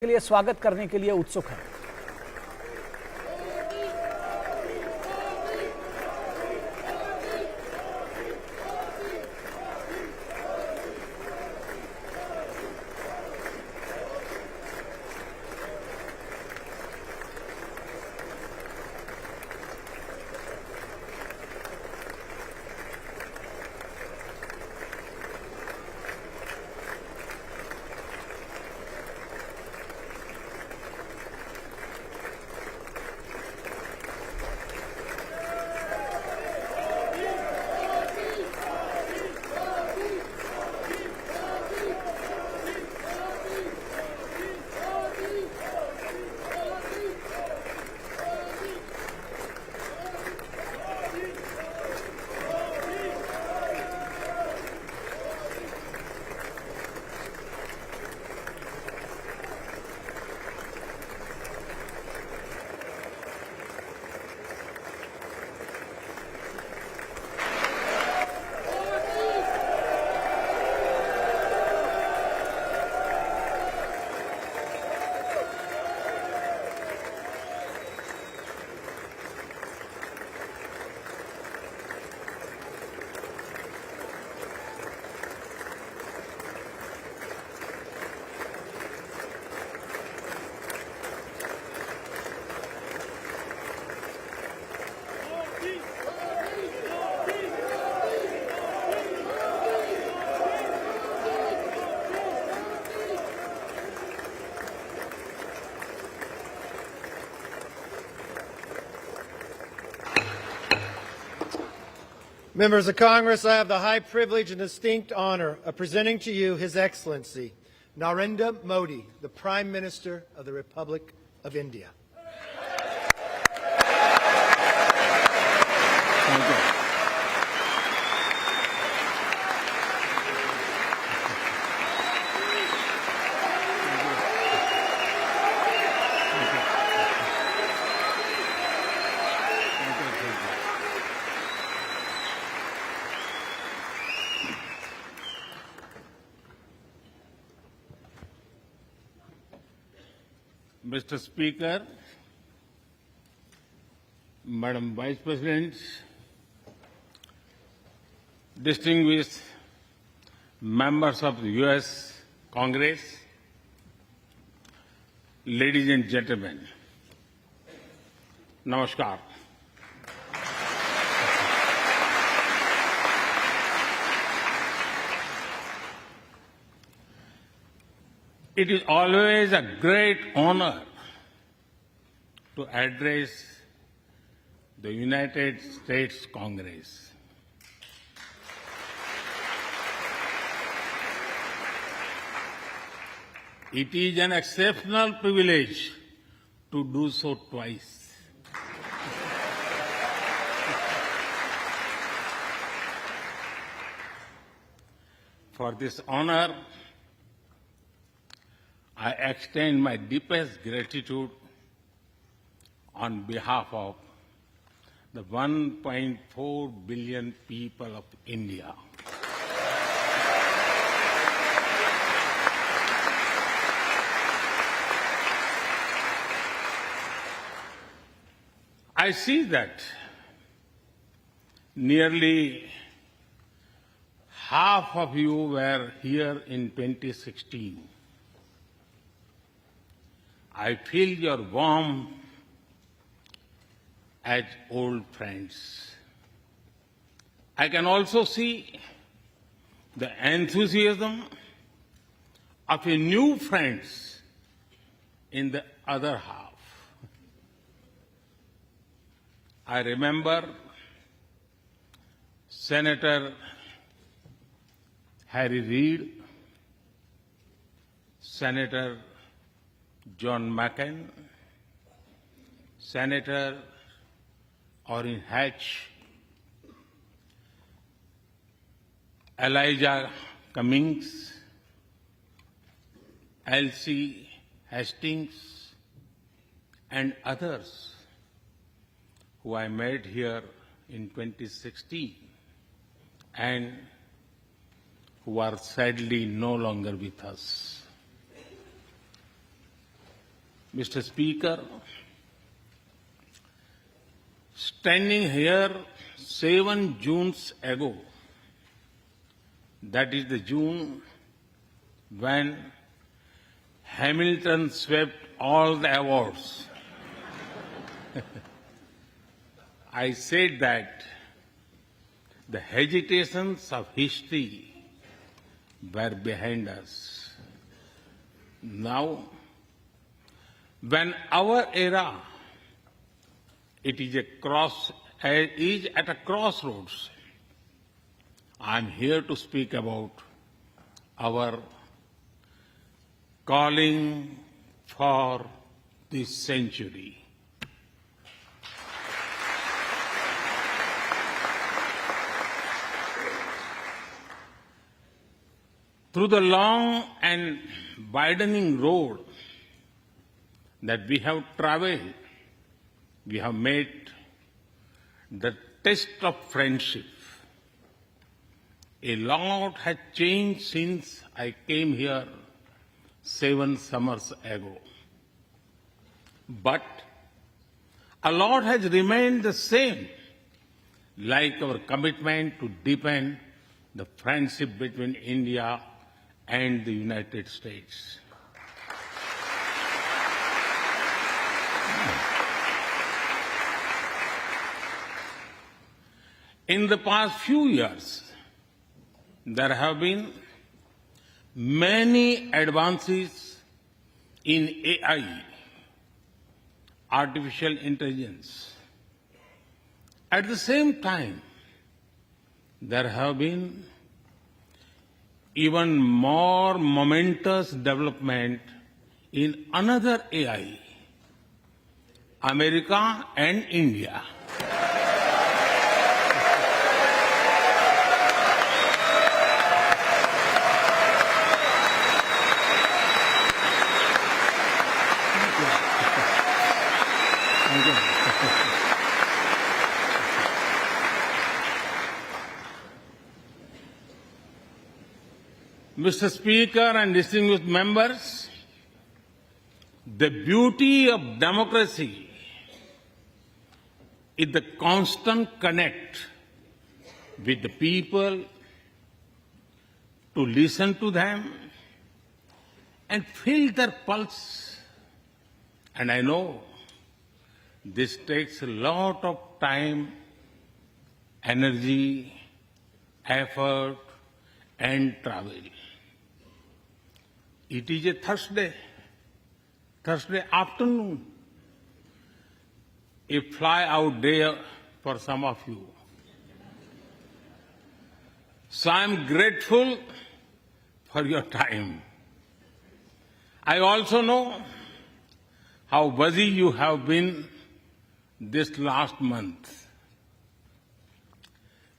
के लिए स्वागत करने के लिए उत्सुक है। Members of Congress, I have the high privilege and distinct honor of presenting to you His Excellency Narendra Modi, the Prime Minister of the Republic of India. Thank you. Mr. Speaker, Madam Vice President, distinguished members of the U.S. Congress, ladies and gentlemen, Namaskar. It is always a great honor to address the United States Congress. It is an exceptional privilege to do so twice. For this honor, I extend my deepest gratitude on behalf of the 1.4 billion people of India. I see that nearly half of you were here in 2016. I feel your warmth as old friends. I can also see the enthusiasm of your new friends in the other half. I remember Senator Harry Reid, Senator John McCain, Senator Orrin Hatch, Elijah Cummings, Elsie Hastings, and others who I met here in 2016 and who are sadly no longer with us. Mr. Speaker, standing here 7 Junes ago, that is the June when Hamilton swept all the awards, I said that the hesitations of history were behind us. Now, when our era is at a crossroads, I am here to speak about our calling for this century. Through the long and widening road that we have traveled, we have made the test of friendship. A lot has changed since I came here 7 summers ago. But a lot has remained the same, like our commitment to deepen the friendship between India and the United States. In the past few years, there have been many advances in AI, artificial intelligence. At the same time, there have been even more momentous development in another AI, America and India. Mr. Speaker and distinguished members, the beauty of democracy is the constant connect with the people, to listen to them and feel their pulse. And I know this takes a lot of time, energy, effort, and travel. It is a Thursday afternoon, a fly-out day for some of you. So I am grateful for your time. I also know how busy you have been this last month.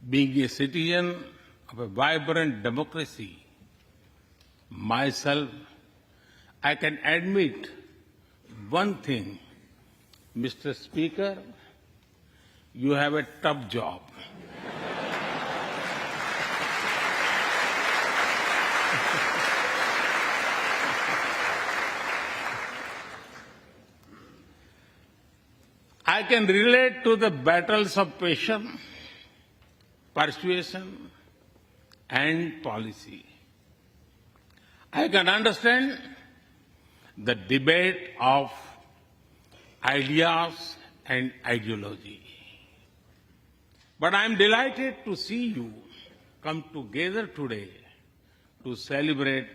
Being a citizen of a vibrant democracy, myself, I can admit one thing, Mr. Speaker, you have a tough job. I can relate to the battles of patience, persuasion, and policy. I can understand the debate of ideas and ideology. But I am delighted to see you come together today to celebrate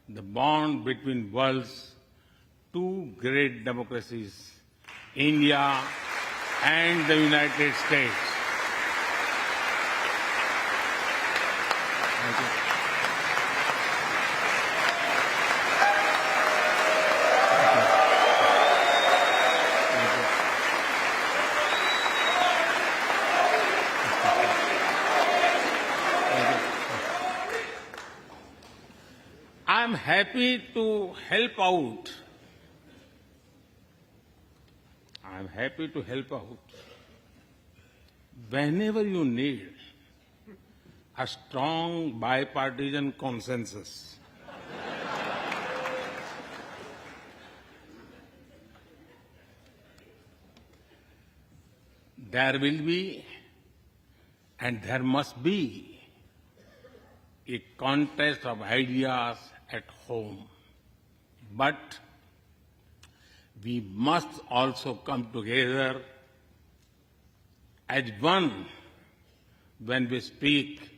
the bond between world's two great democracies, India and the United States. Thank you. I'm happy to help out. I'm happy to help out whenever you need a strong bipartisan consensus. there will be and there must be a contest of ideas at home. But we must also come together as one when we speak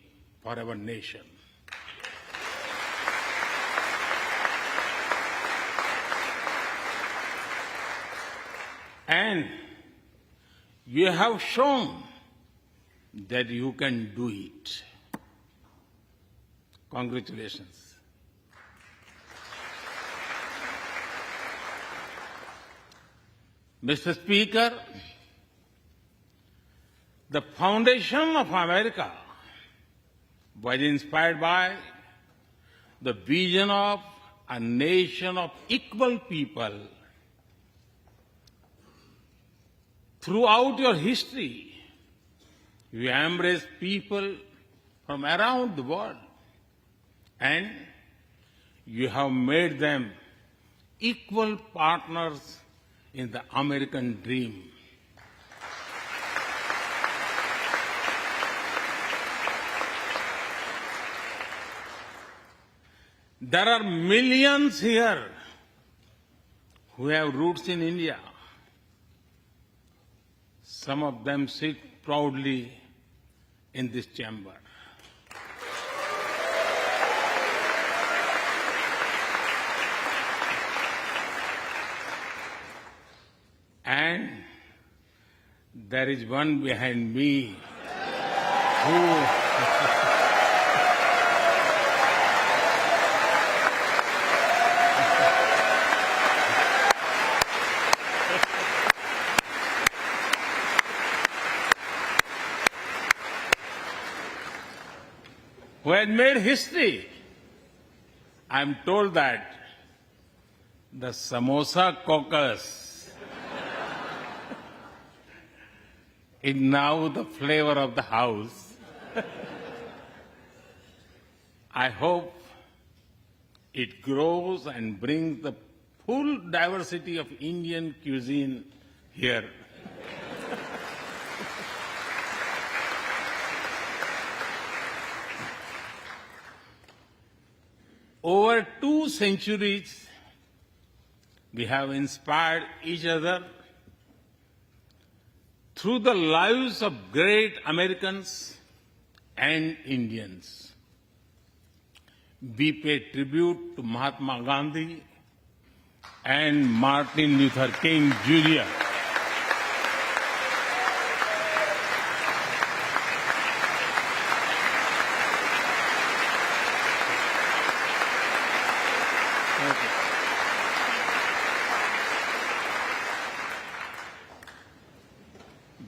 for our nation. And you have shown that you can do it. Congratulations. Mr. Speaker, the foundation of America was inspired by the vision of a nation of equal people. Throughout your history, you embraced people from around the world, and you have made them equal partners in the American dream. There are millions here who have roots in India. Some of them sit proudly in this chamber. And there is one behind me who had made history. I'm told that the Samosa Caucus is now the flavor of the house. I hope it grows and brings the full diversity of Indian cuisine here. Over 2 centuries, we have inspired each other through the lives of great Americans and Indians. We pay tribute to Mahatma Gandhi and Martin Luther King Jr.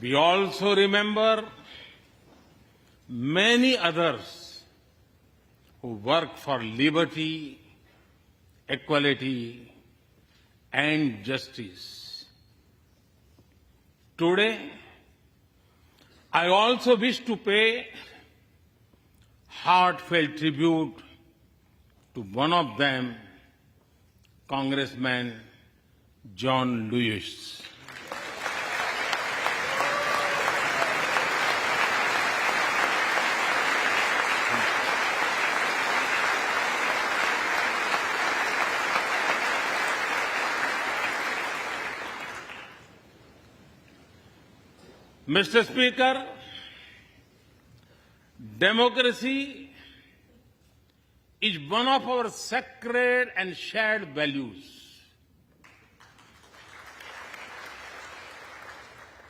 We also remember many others who work for liberty, equality, and justice. Today, I also wish to pay heartfelt tribute to one of them, Congressman John Lewis. Mr. Speaker, democracy is one of our sacred and shared values.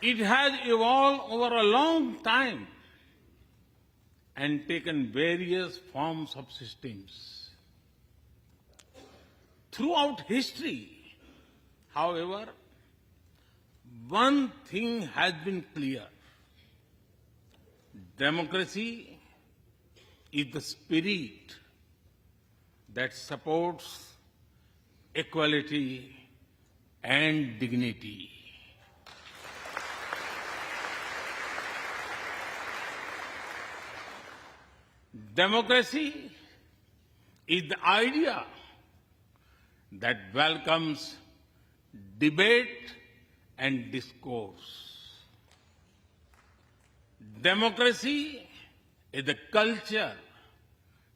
It has evolved over a long time and taken various forms of systems. Throughout history, however, one thing has been clear. Democracy is the spirit that supports equality and dignity. Democracy is the idea that welcomes debate and discourse. Democracy is the culture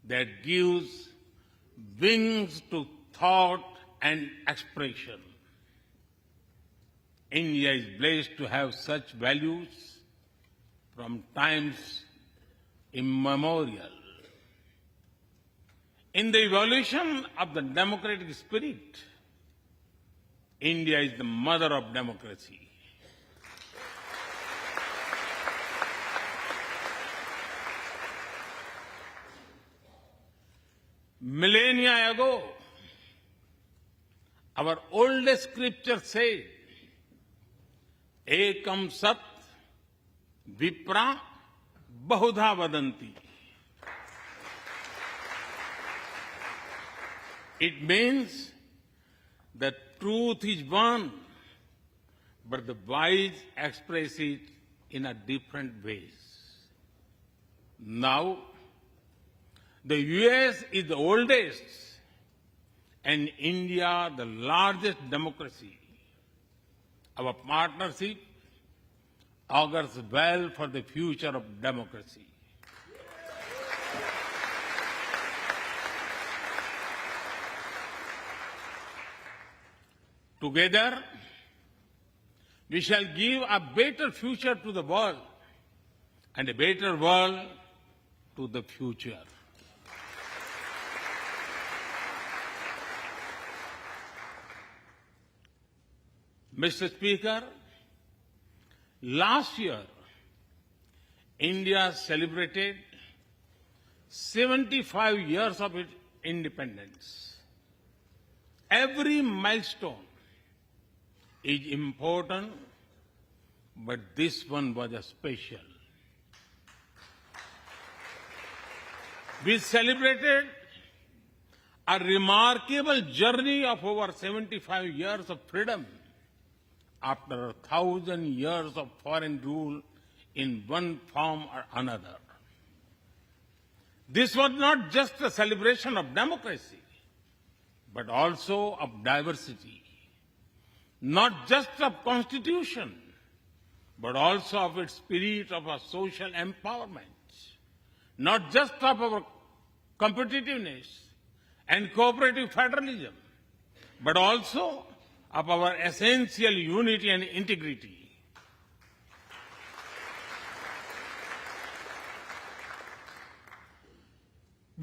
that gives wings to thought and expression. India is blessed to have such values from times immemorial. In the evolution of the democratic spirit, India is the mother of democracy. Millennia ago, our oldest scripture said, Ekam Sat Vipra Bahudha Vadanti. It means the truth is one, but the wise express it in a different ways. Now, the US is the oldest and India the largest democracy. Our partnership augurs well for the future of democracy. Together, we shall give a better future to the world and a better world to the future. Mr. Speaker, last year, India celebrated 75 years of its independence. Every milestone is important, but this one was a special. We celebrated a remarkable journey of over 75 years of freedom after 1,000 years of foreign rule in one form or another. This was not just a celebration of democracy, but also of diversity. Not just of constitution, but also of its spirit of a social empowerment. Not just of our competitiveness and cooperative federalism, but also of our essential unity and integrity.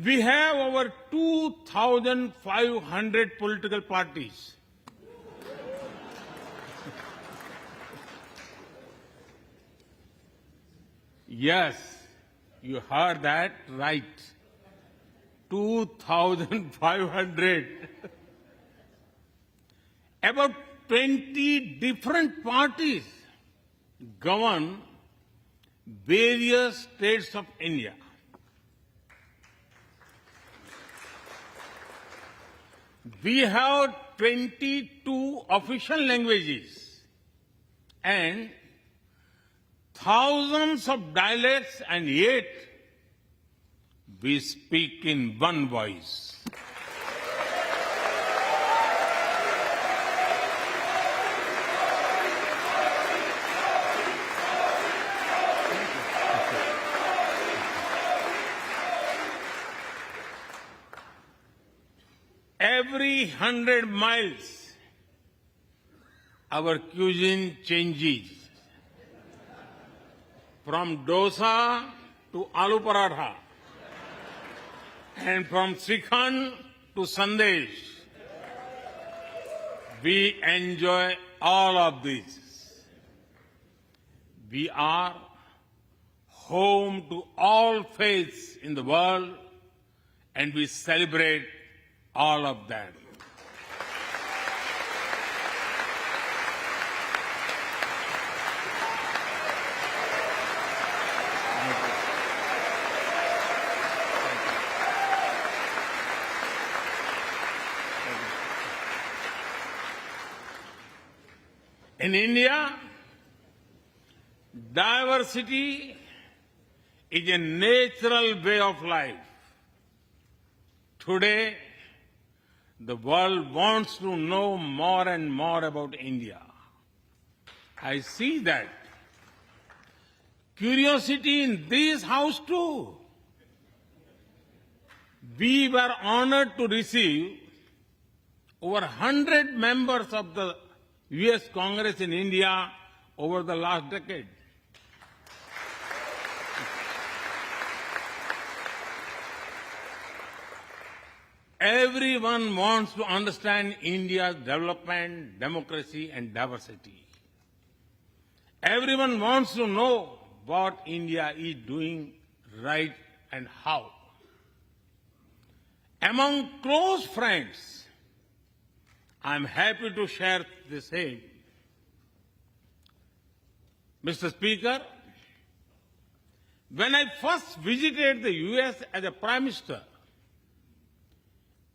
We have over 2,500 political parties. Yes, you heard that right. 2,500. About 20 different parties govern various states of India. We have 22 official languages and thousands of dialects, and yet we speak in one voice. Every 100 miles, our cuisine changes. From dosa to aloo paratha, and from Srikhand to Sandesh. We enjoy all of this. We are home to all faiths in the world, and we celebrate all of them. In India, diversity is a natural way of life. Today, the world wants to know more and more about India. I see that curiosity in this house too. We were honored to receive over 100 members of the US Congress in India over the last decade. Everyone wants to understand India's development, democracy, and diversity. Everyone wants to know what India is doing right and how. Among close friends, I am happy to share the same. Mr. Speaker, when I first visited the US as a Prime Minister,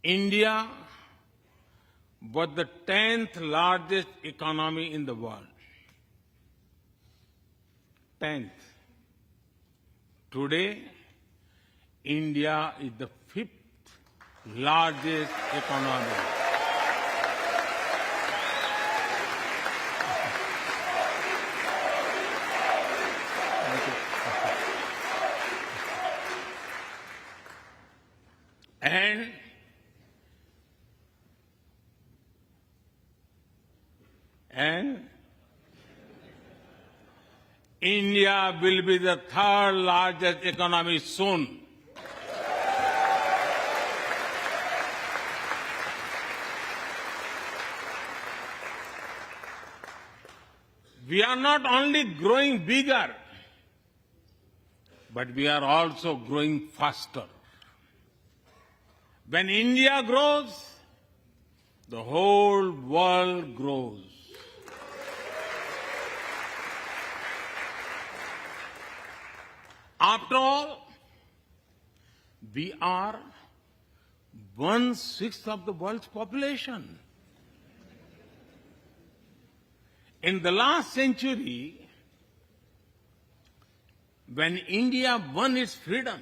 India was the 10th largest economy in the world. 10th. Today, India is the 5th largest economy. And India will be the 3rd largest economy soon. We are not only growing bigger, but we are also growing faster. When India grows, the whole world grows. After all, we are 1/6 of the world's population. In the last century, when India won its freedom,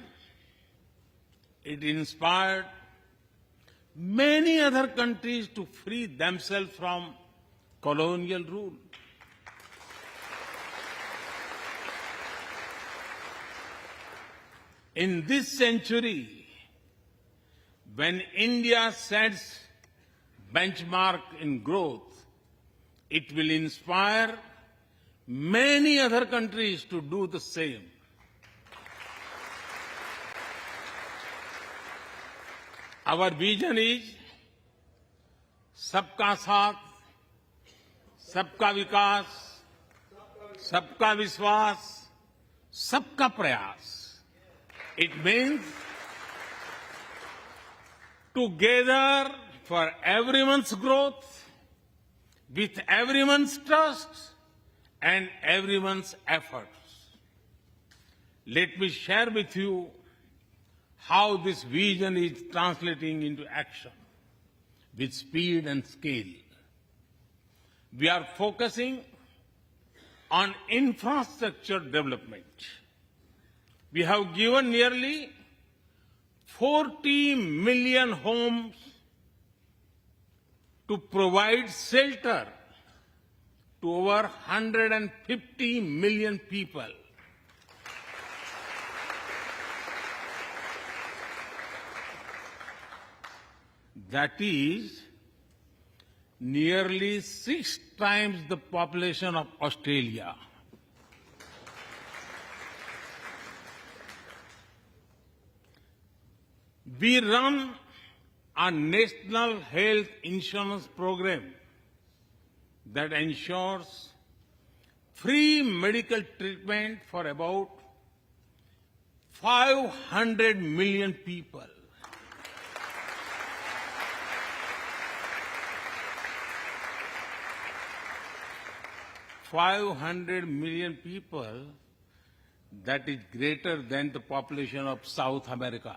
it inspired many other countries to free themselves from colonial rule. In this century, when India sets benchmark in growth, it will inspire many other countries to do the same. Our vision is सबका साथ, सबका विकास, सबका विश्वास, सबका प्रयास. It means together for everyone's growth, with everyone's trust and everyone's efforts. Let me share with you how this vision is translating into action with speed and scale. We are focusing on infrastructure development. We have given nearly 40 million homes to provide shelter to over 150 million people. That is nearly 6 times the population of Australia. We run a national health insurance program that ensures free medical treatment for about 500 million people. $500 million people, that is greater than the population of South America.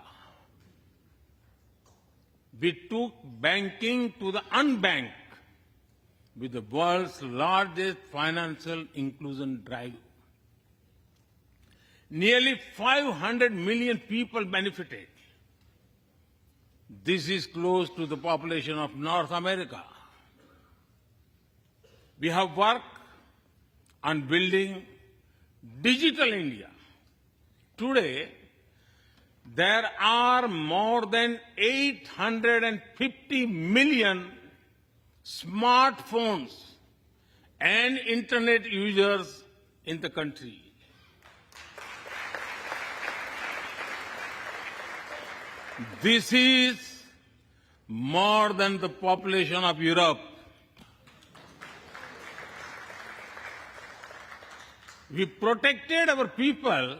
We took banking to the unbanked with the world's largest financial inclusion drive. Nearly 500 million people benefited. This is close to the population of North America. We have worked on building Digital India. Today, there are more than 850 million smartphones and internet users in the country. This is more than the population of Europe. We protected our people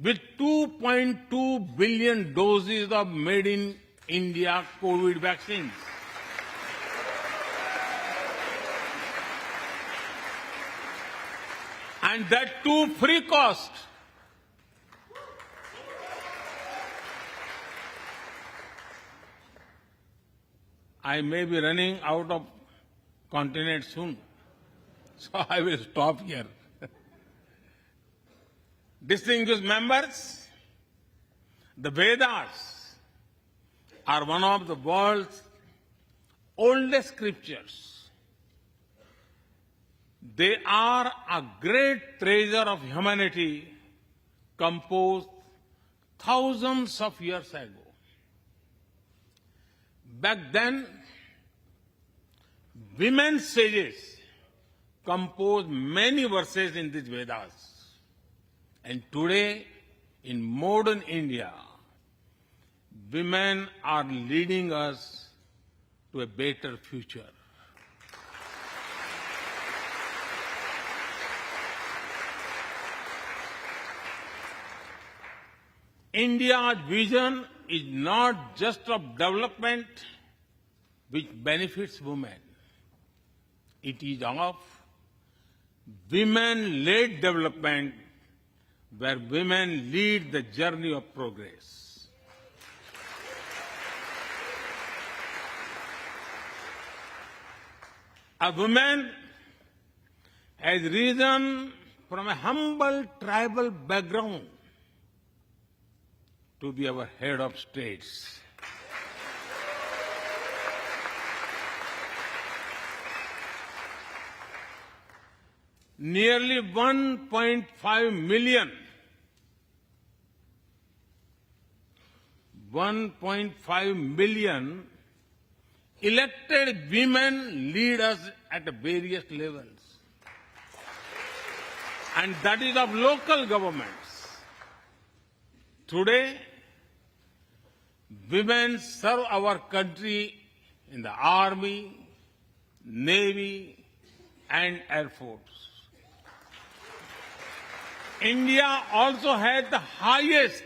with 2.2 billion doses of made in India COVID vaccines. And that too free cost. I may be running out of continent soon, so I will stop here. Distinguished members, the Vedas are one of the world's oldest scriptures. They are a great treasure of humanity composed thousands of years ago. Back then, women sages composed many verses in these Vedas. And today, in modern India, women are leading us to a better future. India's vision is not just of development which benefits women. It is of women-led development where women lead the journey of progress. A woman has risen from a humble tribal background to be our head of states. Nearly 1.5 million elected women lead us at various levels. And that is of local governments. Today, women serve our country in the Army, Navy, and Air Force. India also has the highest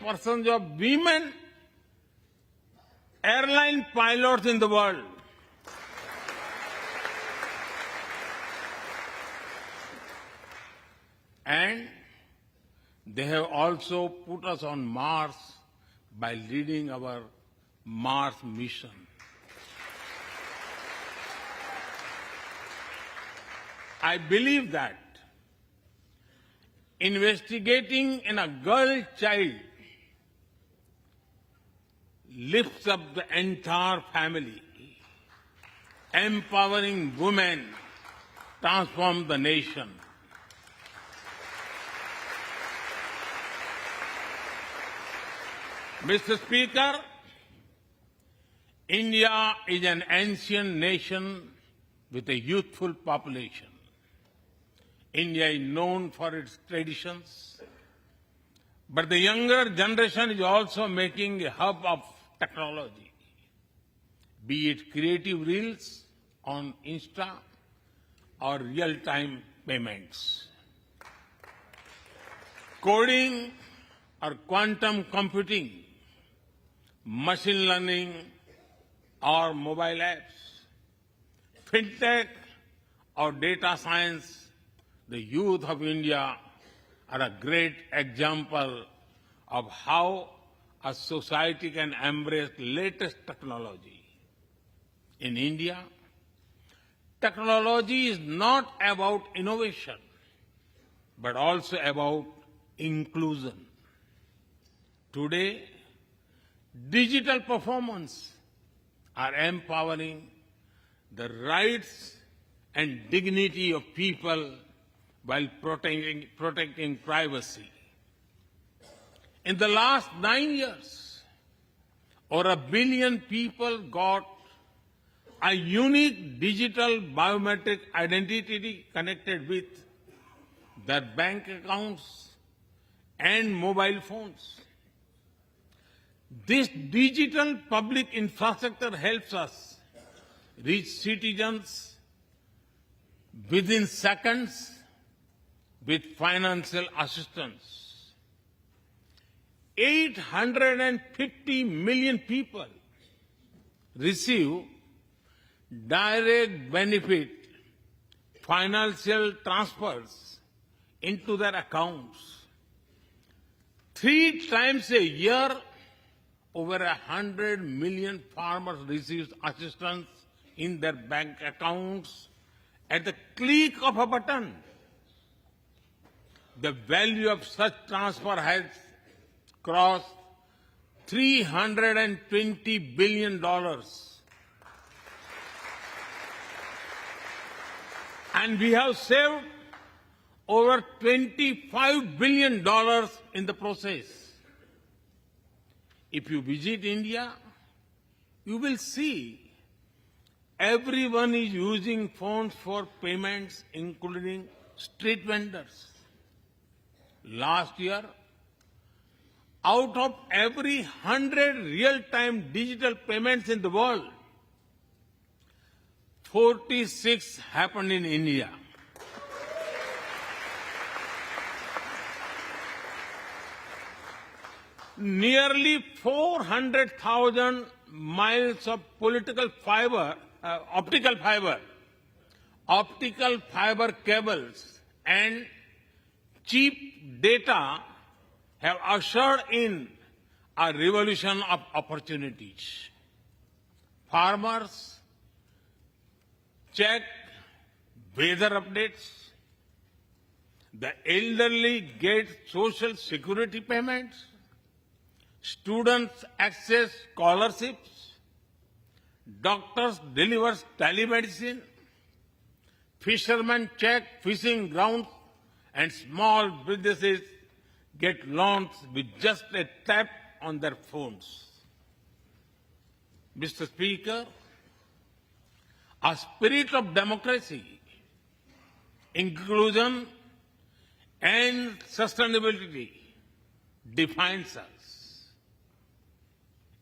percentage of women airline pilots in the world. And they have also put us on Mars by leading our Mars mission. I believe that investigating in a girl child lifts up the entire family. Empowering women transforms the nation. Mr. Speaker, India is an ancient nation with a youthful population. India is known for its traditions, but the younger generation is also making a hub of technology, be it creative reels on Insta or real-time payments. Coding or quantum computing, machine learning or mobile apps, fintech or data science, the youth of India are a great example of how a society can embrace latest technology. In India, technology is not about innovation, but also about inclusion. Today, digital performance are empowering the rights and dignity of people while protecting privacy. In the last 9 years, over 1 billion people got a unique digital biometric identity connected with their bank accounts and mobile phones. This digital public infrastructure helps us reach citizens within seconds with financial assistance. 850 million people receive direct benefit financial transfers into their accounts. 3 times a year, over 100 million farmers receive assistance in their bank accounts at the click of a button. The value of such transfer has crossed $320 billion. And we have saved over $25 billion in the process. If you visit India, you will see everyone is using phones for payments, including street vendors. Last year, out of every 100 real-time digital payments in the world, 46 happened in India. Nearly 400,000 miles of optical fiber cables, and cheap data have ushered in a revolution of opportunities. Farmers check weather updates. The elderly get social security payments. Students access scholarships. Doctors deliver telemedicine. Fishermen check fishing grounds, and small businesses get loans with just a tap on their phones. Mr. Speaker, a spirit of democracy, inclusion, and sustainability defines us.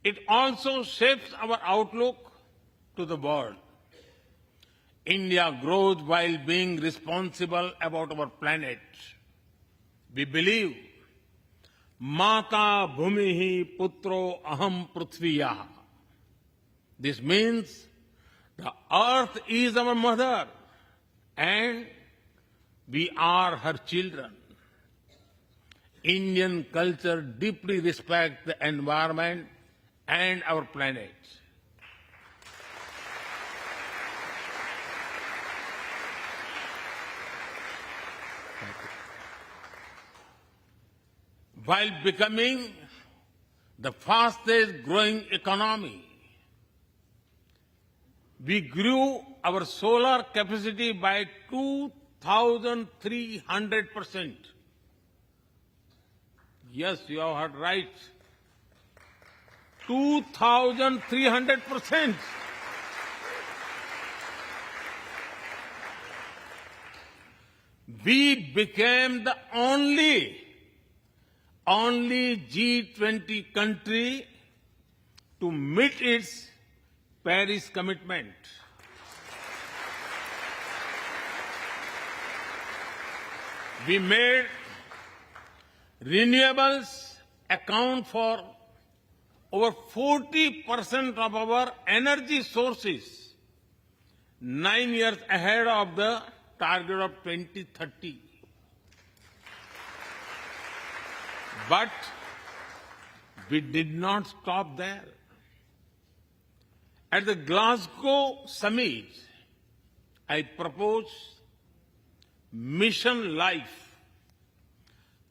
It also shapes our outlook to the world. India grows while being responsible about our planet. We believe, Mata Bhumihi Putro Aham Prithviya. This means the earth is our mother and we are her children. Indian culture deeply respects the environment and our planet. While becoming the fastest growing economy, we grew our solar capacity by 2,300%. Yes, you have heard right. 2,300%. We became the only G20 country to meet its Paris commitment. We made renewables account for over 40% of our energy sources, 9 years ahead of the target of 2030. But we did not stop there. At the Glasgow summit, I proposed Mission Life,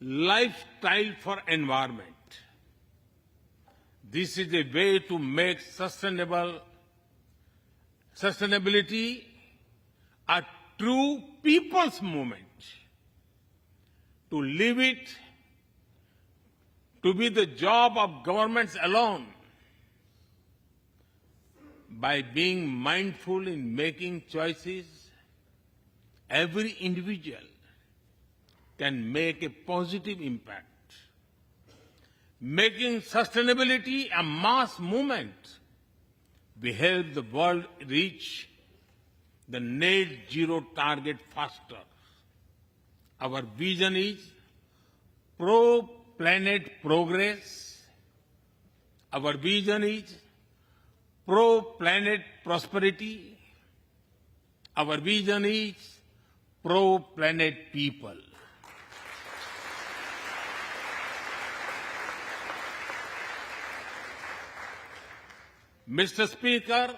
lifestyle for environment. This is a way to make sustainability a true people's movement. To leave it to be the job of governments alone, by being mindful in making choices, every individual can make a positive impact. Making sustainability a mass movement, we help the world reach the net zero target faster. Our vision is pro-planet progress. Our vision is pro-planet prosperity. Our vision is pro-planet people. Mr. Speaker,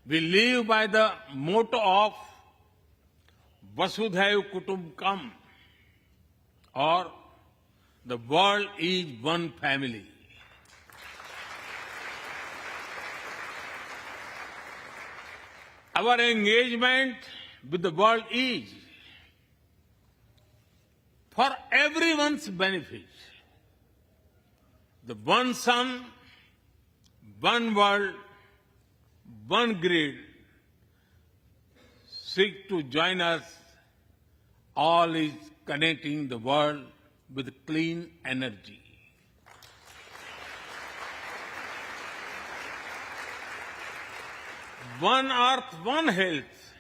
we live by the motto of Vasudhaiv Kutumbakam, or the world is one family. Our engagement with the world is for everyone's benefit. The one sun, one world, one grid seek to join us. All is connecting the world with clean energy. One Earth, One Health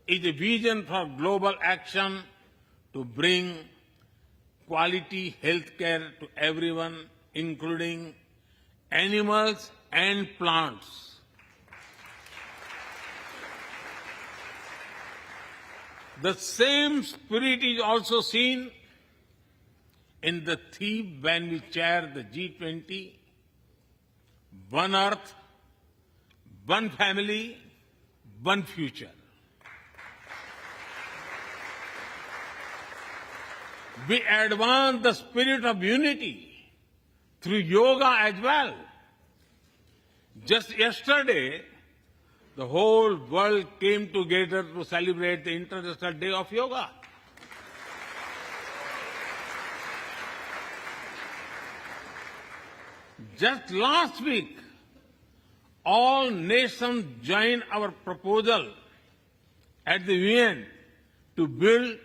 is a vision for global action to bring quality health care to everyone, including animals and plants. The same spirit is also seen in the theme when we chair the G20, One Earth, One Family, One Future. We advance the spirit of unity through yoga as well. Just yesterday, the whole world came together to celebrate the International Day of Yoga. Just last week, all nations joined our proposal at the UN to build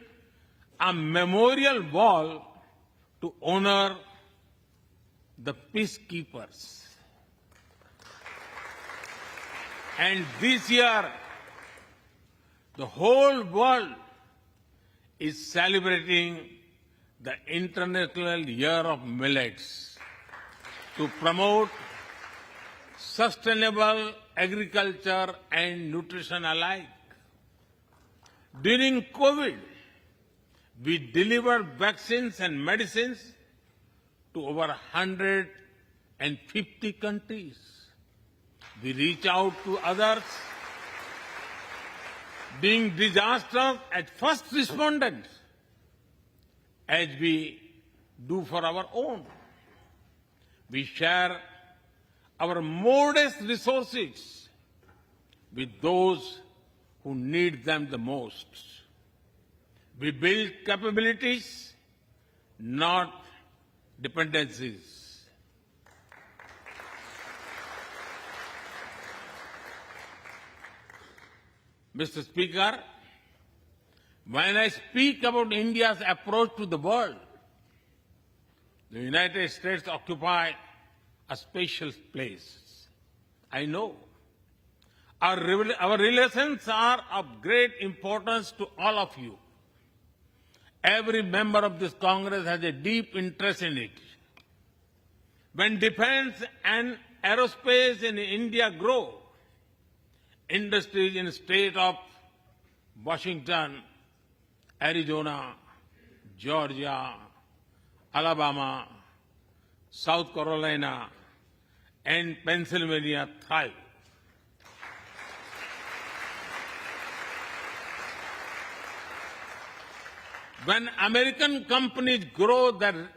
a memorial wall to honor the peacekeepers. And this year, the whole world is celebrating the International Year of Millets to promote sustainable agriculture and nutrition alike. During COVID, we delivered vaccines and medicines to over 150 countries. We reach out to others, being disasters as first responders, as we do for our own. We share our modest resources with those who need them the most. We build capabilities, not dependencies. Mr. Speaker, when I speak about India's approach to the world, the United States occupy a special place. I know. Our relations are of great importance to all of you. Every member of this Congress has a deep interest in it. When defense and aerospace in India grow, industries in the state of Washington, Arizona, Georgia, Alabama, South Carolina, and Pennsylvania thrive. When American companies grow, the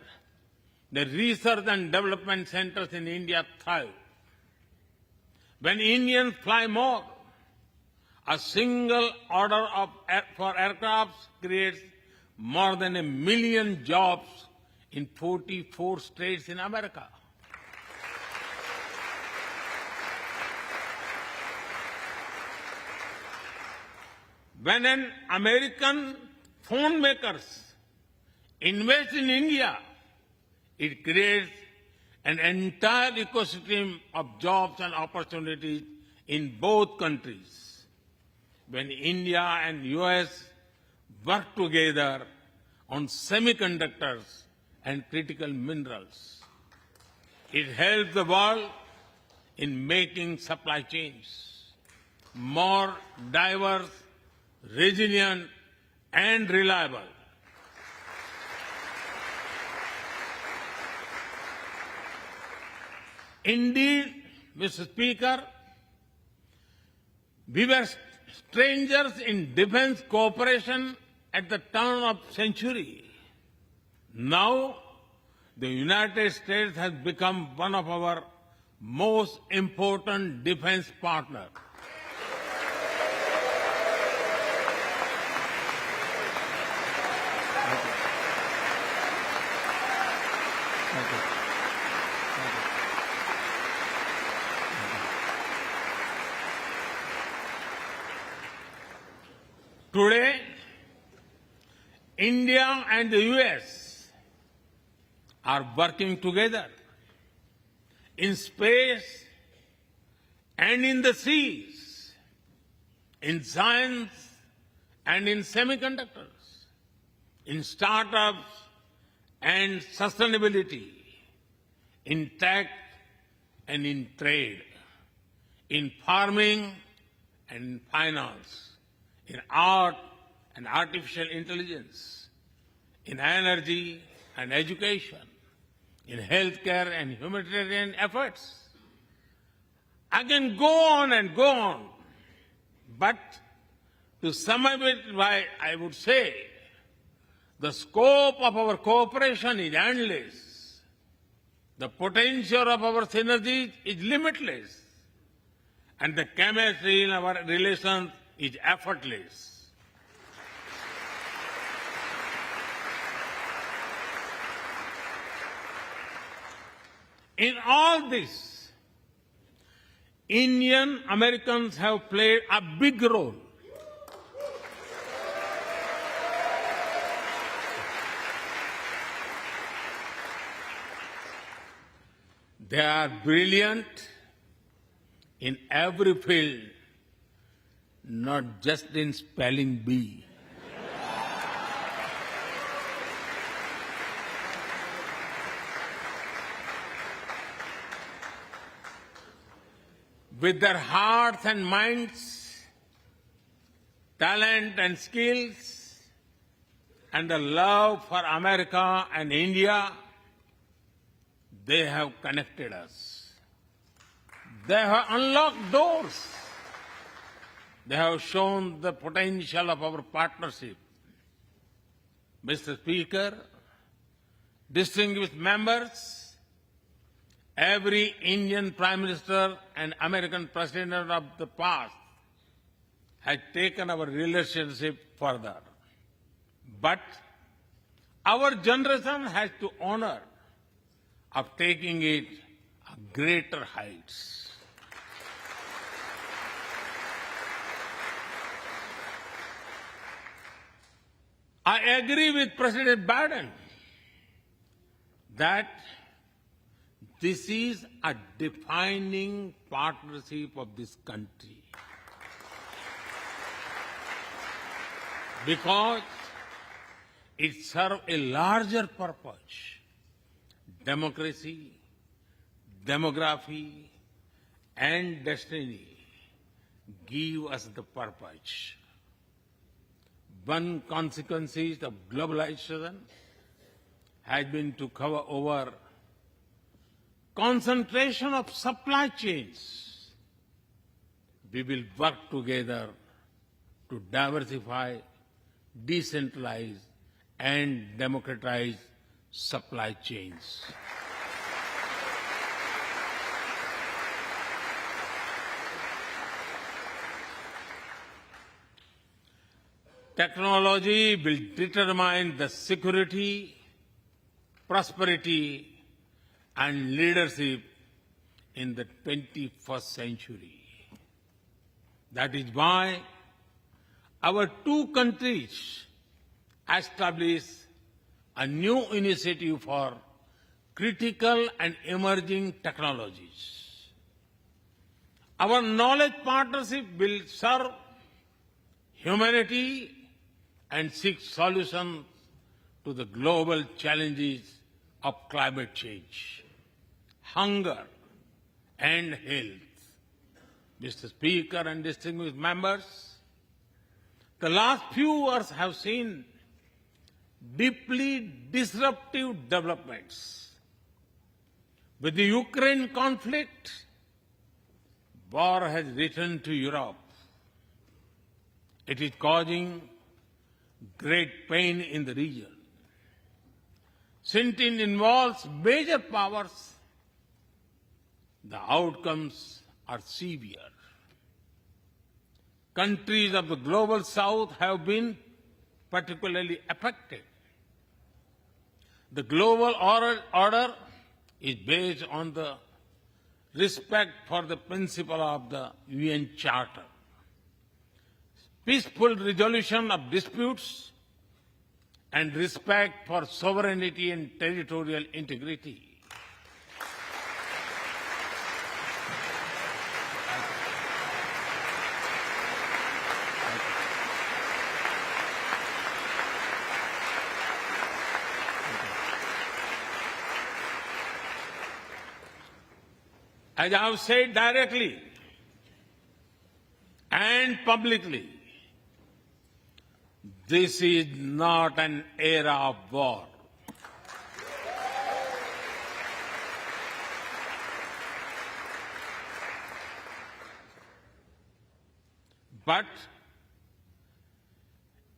research and development centers in India thrive. When Indians fly more, A single order for aircrafts creates more than 1 million jobs in 44 states in America. When an American phone makers invest in India, it creates an entire ecosystem of jobs and opportunities in both countries. When India and US work together on semiconductors and critical minerals, it helps the world in making supply chains more diverse, resilient, and reliable. Indeed, Mr. Speaker, we were strangers in defense cooperation at the turn of the century. Now, the United States has become one of our most important defense partners. Today, India and the US are working together in space and in the seas, in science and in semiconductors, in startups and sustainability, in tech and in trade, in farming and finance, in art and artificial intelligence, in energy and education, in healthcare and humanitarian efforts. I can go on and go on, but to sum up it, I would say the scope of our cooperation is endless. The potential of our synergies is limitless. And the chemistry in our relations is effortless. In all this, Indian Americans have played a big role. They are brilliant in every field, not just in spelling bee. With their hearts and minds, talent and skills, and the love for America and India, they have connected us. They have unlocked doors. They have shown the potential of our partnership. Mr. Speaker, distinguished members, every Indian Prime Minister and American President of the past has taken our relationship further. But our generation has to honor of taking it to greater heights. I agree with President Biden that this is a defining partnership of this country, because it serves a larger purpose: democracy, demography, and destiny give us the purpose. One consequence of globalization has been to cover over concentration of supply chains. We will work together to diversify, decentralize, and democratize supply chains. Technology will determine the security, prosperity, and leadership in the 21st century. That is why our two countries established a new initiative for critical and emerging technologies. Our knowledge partnership will serve humanity and seek solutions to the global challenges of climate change, hunger, and health. Mr. Speaker and distinguished members, the last few years have seen deeply disruptive developments. With the Ukraine conflict, war has returned to Europe. It is causing great pain in the region. Since it involves major powers, the outcomes are severe. Countries of the global south have been particularly affected. The global order is based on the respect for the principle of the UN Charter, peaceful resolution of disputes, and respect for sovereignty and territorial integrity. As I have said directly and publicly, this is not an era of war. But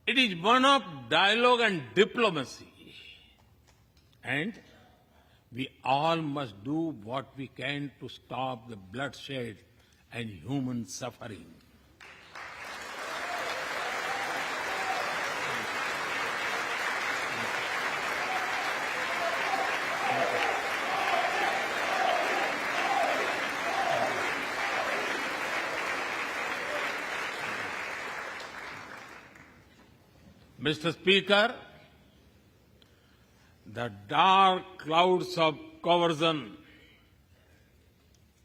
it is one of dialogue and diplomacy. And we all must do what we can to stop the bloodshed and human suffering. Mr. Speaker, the dark clouds of coercion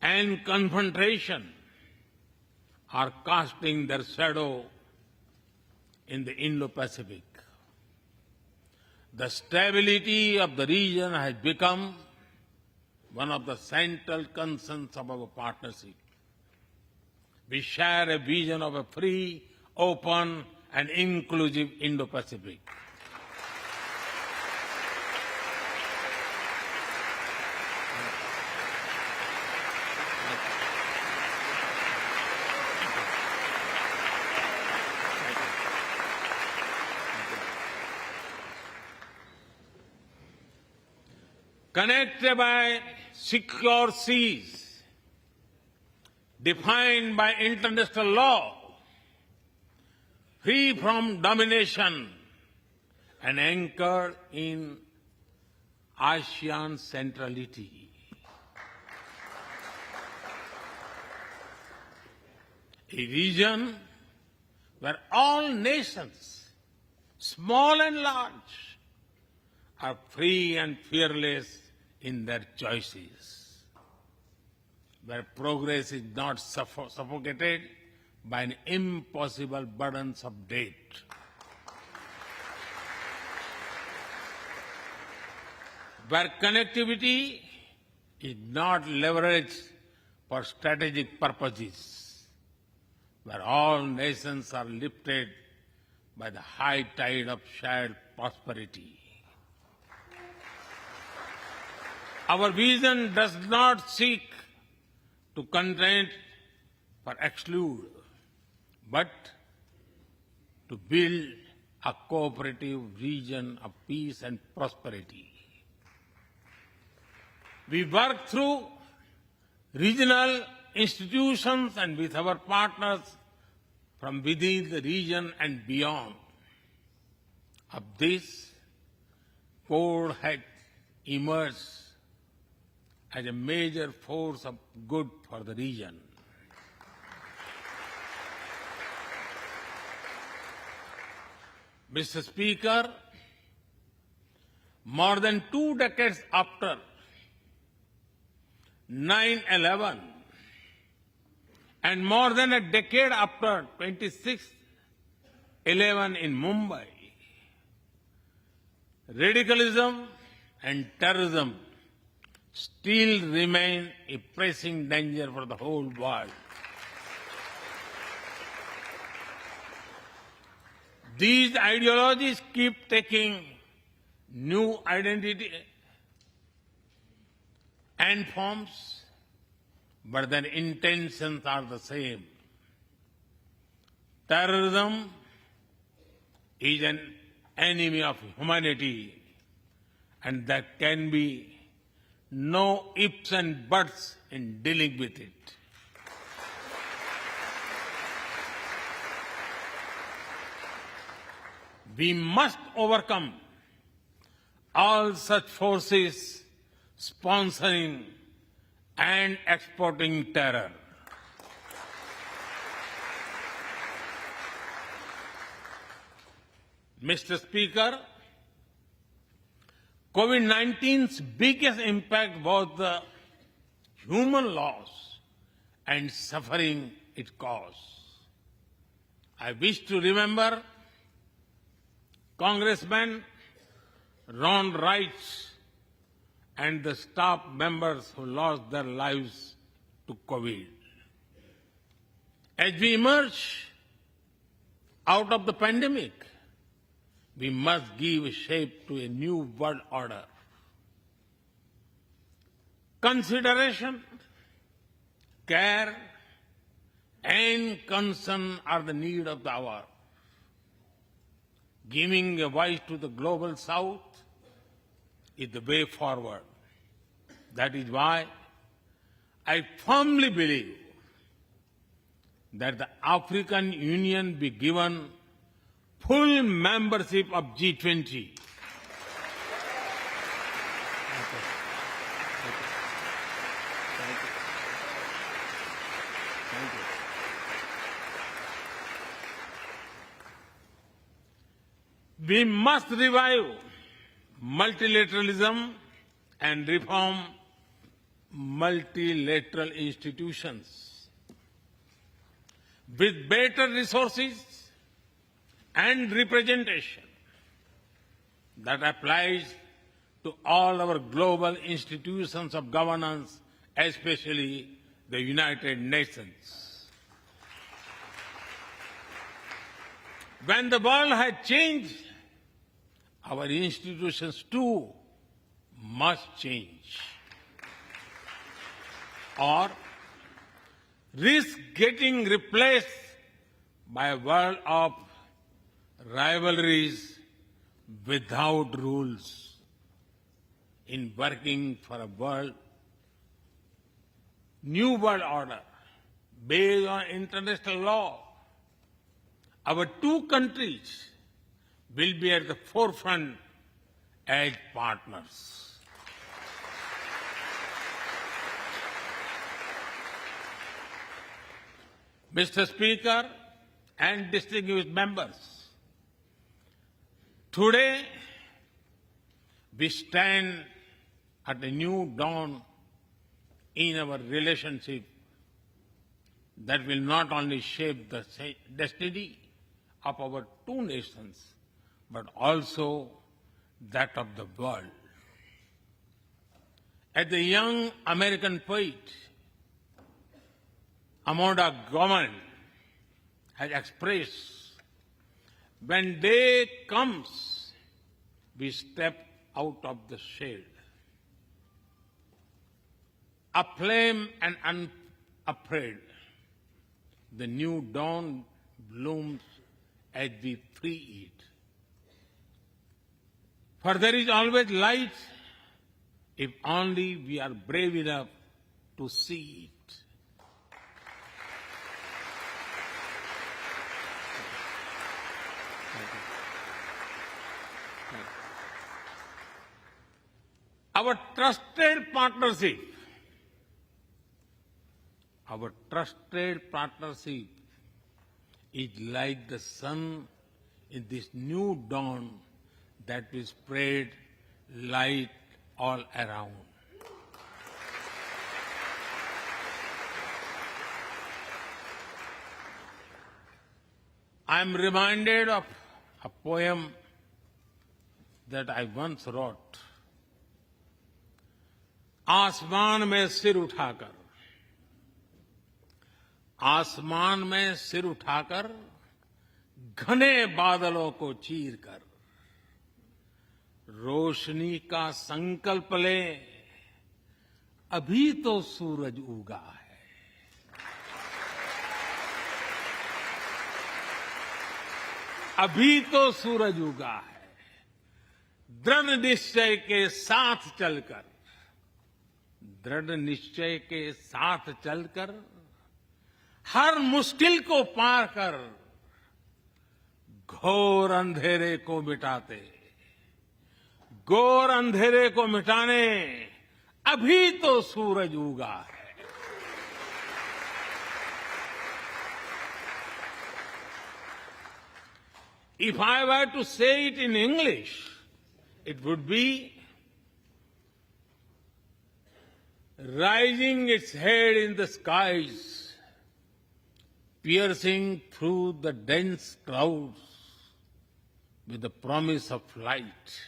and confrontation are casting their shadow in the Indo-Pacific. The stability of the region has become one of the central concerns of our partnership. We share a vision of a free, open, and inclusive Indo-Pacific. Connected by secure seas, defined by international law, free from domination, and anchored in ASEAN centrality. A region where all nations, small and large, are free and fearless in their choices, where progress is not suffocated by an impossible burdens of debt. Where connectivity is not leveraged for strategic purposes, where all nations are lifted by the high tide of shared prosperity. Our vision does not seek to content or exclude, but to build a cooperative region of peace and prosperity. We work through regional institutions and with our partners from within the region and beyond of this code had emerged as a major force of good for the region. Mr. Speaker, more than 2 decades after 9/11 and more than a decade after 26/11 in Mumbai, radicalism and terrorism still remain a pressing danger for the whole world. These ideologies keep taking new identity and forms, but their intentions are the same. Terrorism is an enemy of humanity, and there can be no ifs and buts in dealing with it. We must overcome all such forces sponsoring and exporting terror. Mr. Speaker, COVID-19's biggest impact was the human loss and suffering it caused. I wish to remember Congressman Ron Wright and the staff members who lost their lives to COVID. As we emerge out of the pandemic, we must give shape to a new world order. Consideration, care, and concern are the need of the hour. Giving a voice to the global south is the way forward. That is why I firmly believe that the African Union be given full membership of G20. We must revive multilateralism and reform multilateral institutions. With better resources and representation that applies to all our global institutions of governance, especially the United Nations. When the world has changed, our institutions too must change, or risk getting replaced by a world of rivalries without rules. In working for a new world order based on international law, our two countries will be at the forefront as partners. Mr. Speaker and distinguished members, today we stand at a new dawn in our relationship that will not only shape the destiny of our two nations, but also that of the world. As the young American poet Amanda Gorman has expressed, when day comes, we step out of the shade. Aflame and unafraid, the new dawn blooms as we free it. For there is always light if only we are brave enough to see it. Our trusted partnership, is like the sun in this new dawn that will spread light all around. I am reminded of a poem that I once wrote. आसमान में सिर उठाकर, आसमान में सिर उठाकर, घने बादलों को चीरकर, रोशनी का संकल्प ले, अभी तो सूरज उगा है। अभी तो सूरज उगा है। दृढ़ निश्चय के साथ चलकर, दृढ़ निश्चय के साथ चलकर, हर मुश्किल को पार कर, घोर अंधेरे को मिटाते, घोर अंधेरे को मिटाने अभी तो सूरज उगा है। If I were to say it in English, it would be rising its head in the skies, piercing through the dense clouds with the promise of light.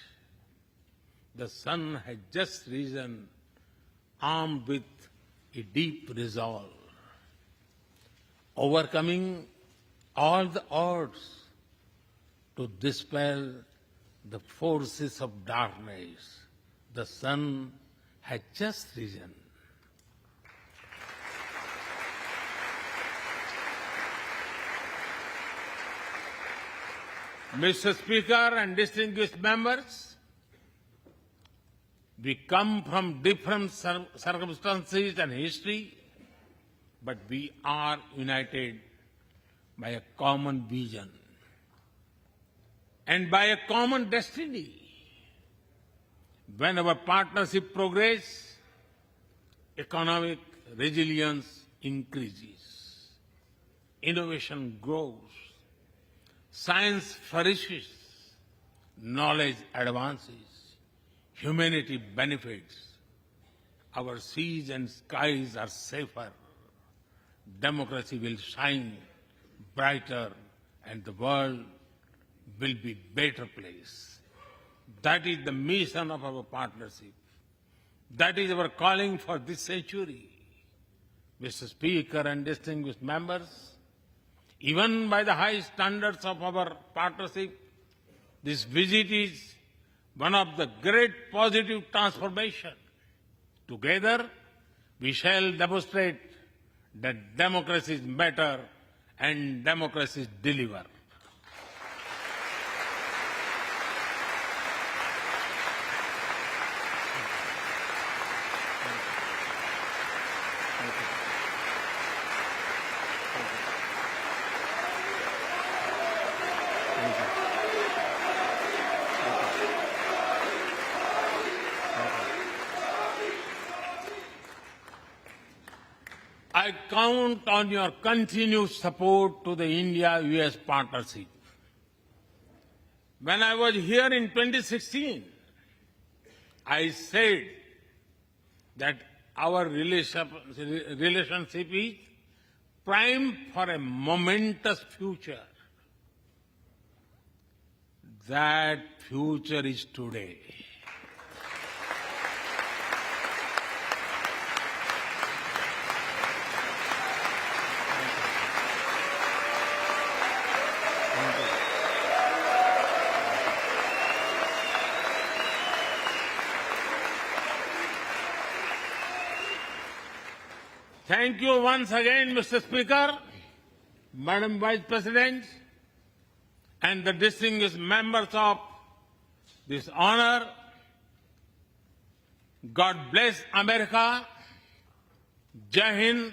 The sun has just risen, armed with a deep resolve, overcoming all the odds to dispel the forces of darkness. The sun has just risen. Mr. Speaker and distinguished members, we come from different circumstances and history, but we are united by a common vision and by a common destiny. When our partnership progresses, economic resilience increases, innovation grows, science flourishes, knowledge advances, humanity benefits, our seas and skies are safer, democracy will shine brighter, and the world will be a better place. That is the mission of our partnership. That is our calling for this century. Mr. Speaker and distinguished members, even by the high standards of our partnership, this visit is one of the great positive transformation. Together, we shall demonstrate that democracy is better and democracy deliver. I count on your continued support to the India-US partnership. When I was here in 2016, I said that our relationship is primed for a momentous future. That future is today. Thank you once again, Mr. Speaker, Madam Vice President, and the distinguished members of this honor. God bless America. Jai Hind.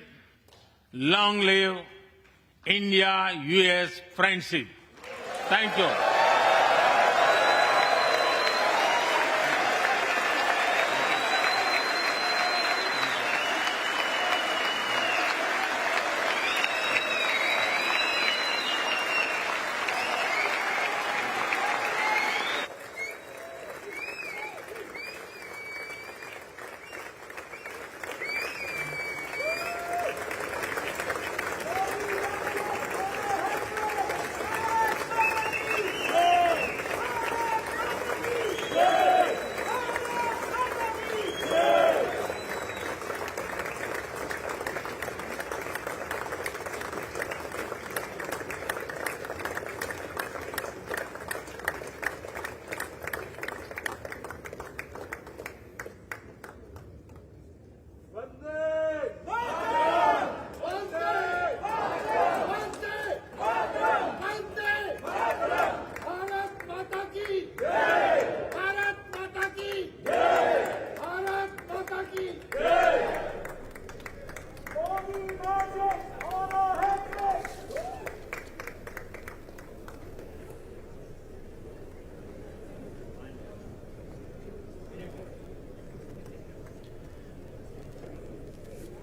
Long live India-US friendship. Thank you.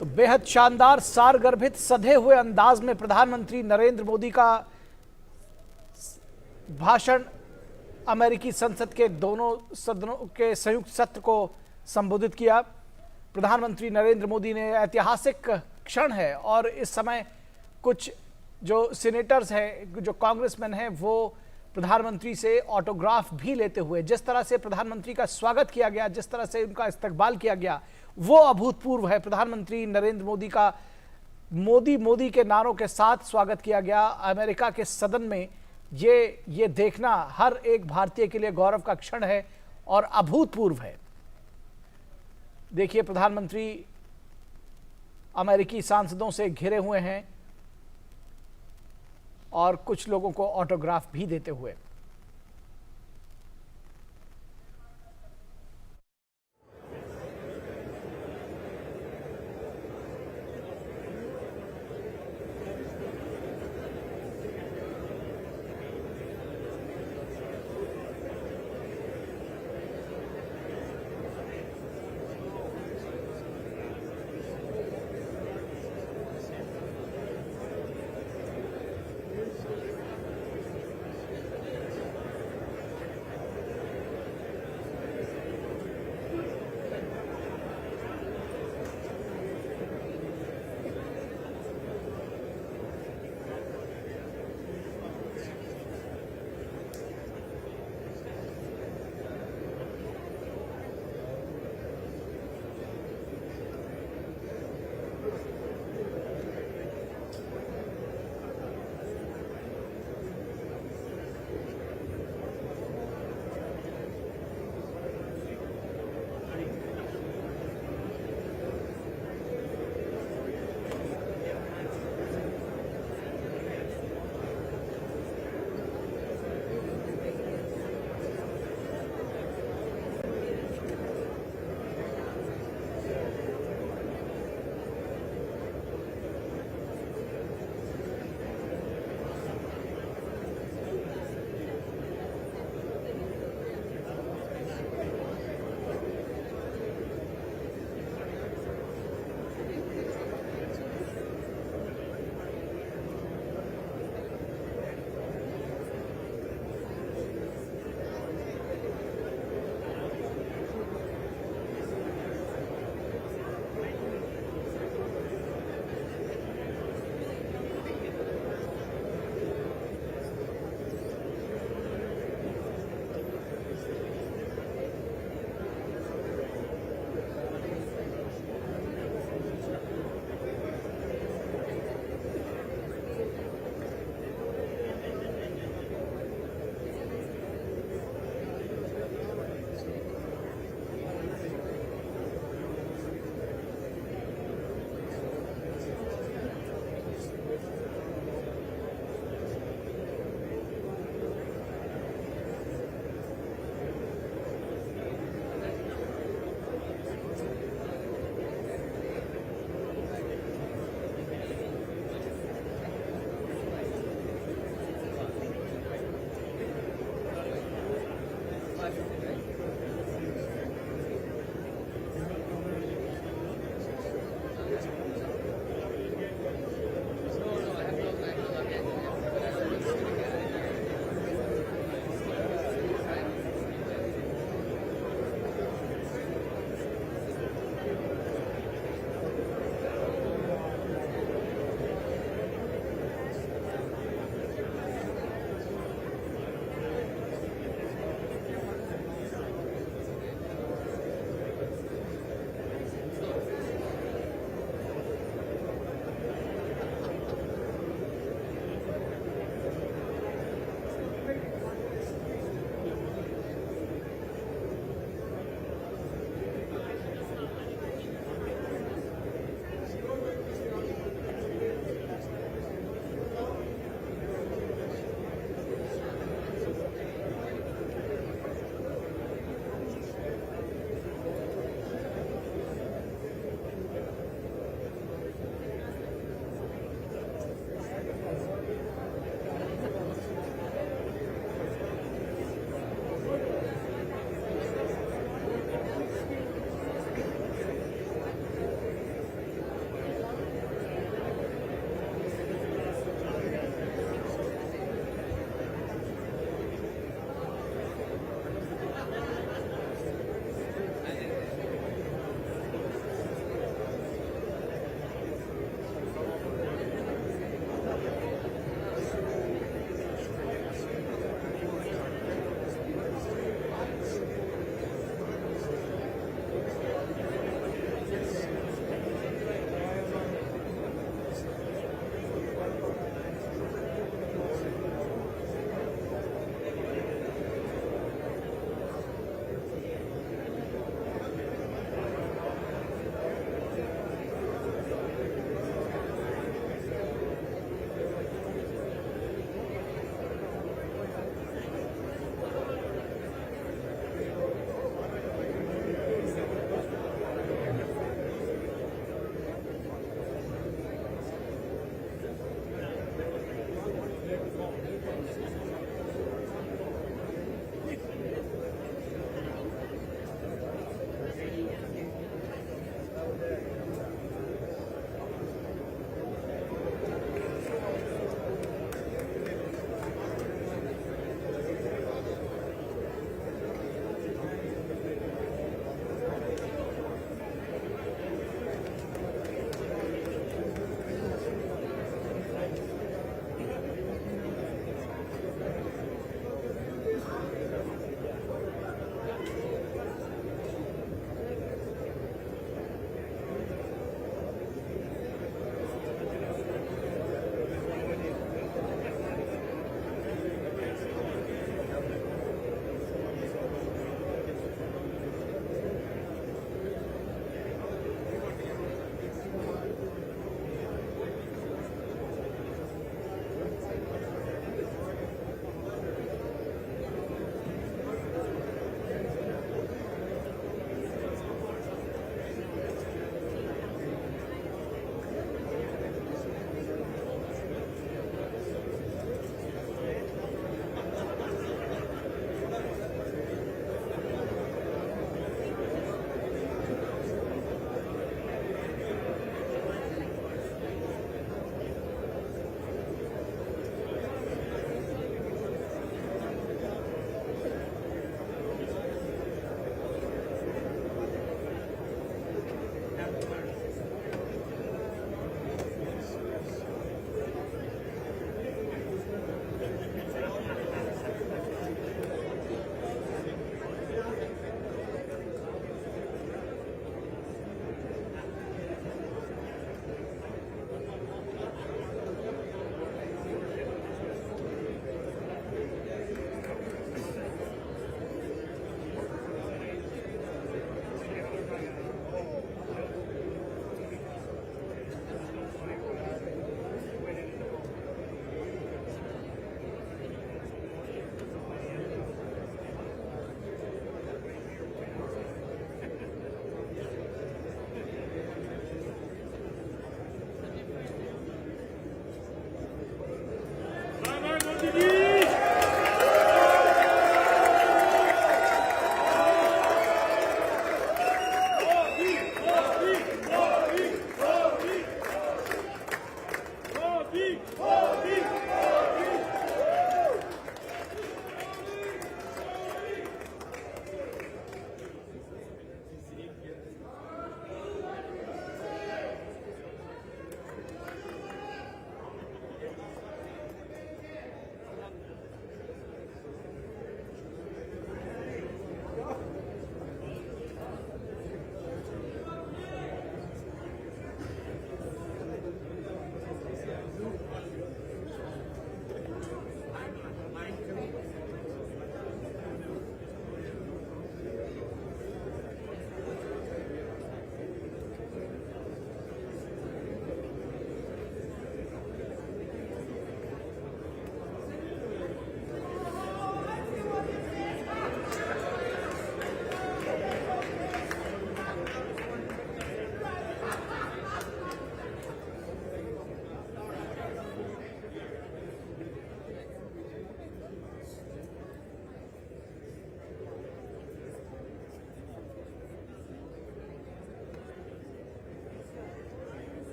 तो बेहद शानदार, सारगर्भित, सधे हुए अंदाज में प्रधानमंत्री नरेंद्र मोदी का भाषण अमेरिकी संसद के दोनों सदनों के संयुक्त सत्र को संबोधित किया। प्रधानमंत्री नरेंद्र मोदी ने ऐतिहासिक क्षण है और इस समय कुछ जो सीनेटर्स हैं, जो कांग्रेसमैन हैं, वो प्रधानमंत्री से ऑटोग्राफ भी लेते हुए, जिस तरह से प्रधानमंत्री का स्वागत किया गया, जिस तरह से उनका इस्तकबाल किया गया, वो अभूतपूर्व है। प्रधानमंत्री नरेंद्र मोदी का मोदी के नारों के साथ स्वागत किया गया अमेरिका के सदन में। ये देखना हर एक भारतीय के लिए गौरव का क्षण है और अभूतपूर्व है। देखिए, प्रधानमंत्री अमेरिकी सांसदों से घिरे हुए हैं और कुछ लोगों को ऑटोग्राफ भी देते हुए।